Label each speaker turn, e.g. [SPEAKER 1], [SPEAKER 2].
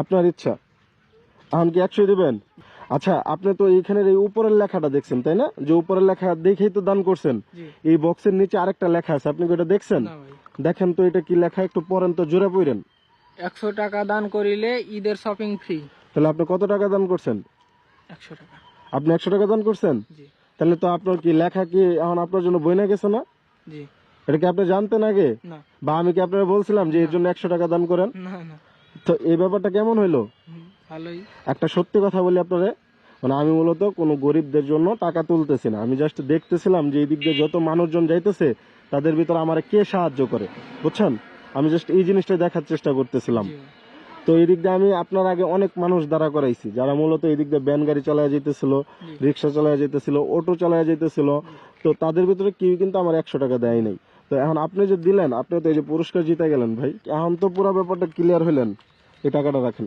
[SPEAKER 1] আপনার ইচ্ছা। এখন কি 100 দিবেন? আচ্ছা, আপনি তো এইখানের এই উপরের লেখাটা দেখছেন তাই না, যে উপরের লেখা দেখেই তো দান করছেন। এই বক্সের নিচে আরেকটা লেখা আছে, আপনি কি ওটা দেখছেন? দেখেন তো এটা কি লেখা, একটু পড়েন তো, জোরে পড়েন।
[SPEAKER 2] 100 টাকা দান করিলে ঈদের শপিং ফ্রি।
[SPEAKER 1] তাহলে আপনি কত টাকা দান করছেন?
[SPEAKER 2] 100 টাকা।
[SPEAKER 1] আপনি 100 টাকা দান করছেন? তাহলে তো আপনার কি লেখা কি এখন আপনার জন্য বই না গেছে না?
[SPEAKER 2] জি।
[SPEAKER 1] এটা কি আপনি জানতেন আগে?
[SPEAKER 2] না।
[SPEAKER 1] বা আমি কি আপনারা বলছিলাম যে এর জন্য 100 টাকা দান করেন?
[SPEAKER 2] না না।
[SPEAKER 1] তো এই ব্যাপারটা কেমন হইলো?
[SPEAKER 2] ভালোই।
[SPEAKER 1] একটা সত্যি কথা বলি আপনারে, মানে আমি মূলত কোনো গরিবদের জন্য টাকা তুলতেছি না, আমি জাস্ট দেখতেছিলাম যে এই দিক দিয়ে যত মানুষজন যাইতেছে তাদের ভিতরে আমার কে সাহায্য করে, বুঝছেন? আমি জাস্ট এই জিনিসটা দেখার চেষ্টা করতেছিলাম। তো এই দিক দিয়ে আমি আপনার আগে অনেক মানুষ দাঁড়া করাইছি যারা মূলত এই দিক দিয়ে ভ্যান গাড়ি চালায় যেতেছিল, রিক্সা চালায় যেতেছিল, অটো চালায় যেতেছিল। তো তাদের ভিতরে কেউ কিন্তু আমার 100 টাকা দেয় নাই। তো এখন আপনি যে দিলেন, আপনি তো এই যে পুরস্কার জিতে গেলেন ভাই, এখন তো পুরো ব্যাপারটা ক্লিয়ার হইলেন। এই টাকাটা রাখেন।